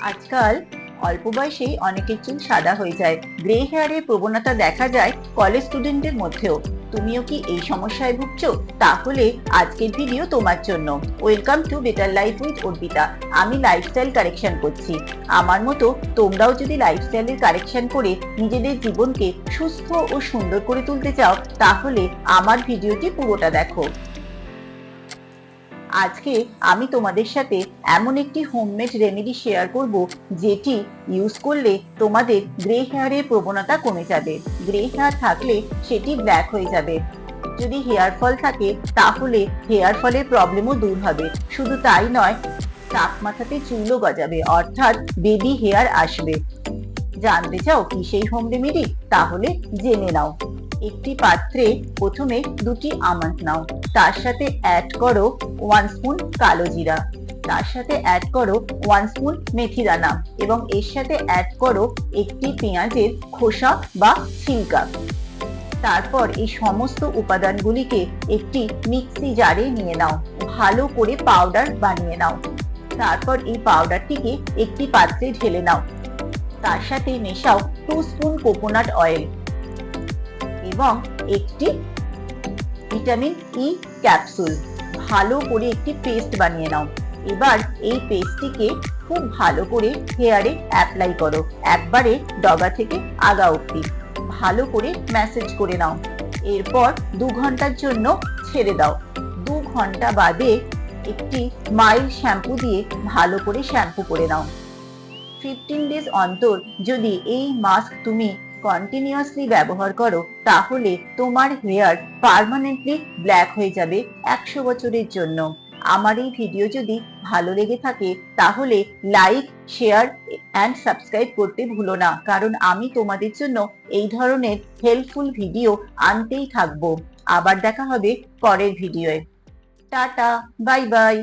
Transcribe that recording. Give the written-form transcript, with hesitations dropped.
আজকাল অল্প বয়সেই অনেকের চুল সাদা হয়ে যায়। গ্রে হেয়ারের প্রবণতা দেখা যায় কলেজ স্টুডেন্টদের মধ্যেও। তুমিও কি এই সমস্যায় ভুগছো? তাহলে আজকের ভিডিও তোমার জন্য। Welcome to better life with Arpita. আমি লাইফস্টাইল কারেকশন করছি। আমার মতো তোমরাও যদি লাইফস্টাইলের কারেকশন করে নিজেদের জীবনকে সুস্থ ও সুন্দর করে তুলতে চাও, তাহলে আমার ভিডিওটি পুরোটা দেখো। আজকে আমি তোমাদের সাথে এমন একটি হোমমেড রেমেডি শেয়ার করব, যেটি ইউজ করলে তোমাদের গ্রে হেয়ারের প্রবণতা কমে যাবে। গ্রে হেয়ার থাকলে সেটি ব্ল্যাক হয়ে যাবে। যদি হেয়ার ফল থাকে তাহলে হেয়ার ফলের প্রবলেমও দূর হবে। শুধু তাই নয়, টাক মাথাতে চুলও গজাবে, অর্থাৎ বেবি হেয়ার আসবে। জানতে চাও কি সেই হোম রেমেডি? তাহলে জেনে নাও। একটি পাত্রে প্রথমে দুটি আমন্ড নাও, তার সাথে অ্যাড করো 1 স্পুন কালো জিরা, তার সাথে অ্যাড করো 1 স্পুন মেথি দানা এবং এর সাথে অ্যাড করো একটি পেঁয়াজের খোসা বা ছিলকা। তারপর এই সমস্ত উপাদানগুলিকে একটি মিক্সি জারে নিয়ে নাও, ভালো করে পাউডার বানিয়ে নাও। তারপর এই পাউডারটিকে একটি পাত্রে ঢেলে নাও, তার সাথে মেশাও 2 স্পুন কোকোনাট অয়েল এবং একটি ভিটামিন ই ক্যাপসুল। ভালো করে একটি পেস্ট বানিয়ে নাও। এবার এই পেস্টটিকে খুব ভালো করে হেয়ারে অ্যাপ্লাই করো, একবারে ডগা থেকে আগা অবধি ভালো করে ম্যাসেজ করে নাও। এরপর 2 ঘন্টার জন্য ছেড়ে দাও। 2 ঘন্টা বাদে একটি মাইল্ড শ্যাম্পু দিয়ে ভালো করে শ্যাম্পু করে নাও। 15 ডেজ অন্তর যদি এই মাস্ক তুমি কন্টিনিউয়াসলি ব্যবহার করো, তাহলে তোমার হেয়ার পার্মানেন্টলি ব্ল্যাক হয়ে যাবে 100 বছরের জন্য। আমার এই ভিডিও যদি ভালো লেগে থাকে তাহলে লাইক, শেয়ার অ্যান্ড সাবস্ক্রাইব করতে ভুলো না, কারণ আমি তোমাদের জন্য এই ধরনের হেল্পফুল ভিডিও আনতেই থাকবো। আবার দেখা হবে পরের ভিডিওয়ে। Tata, bye bye.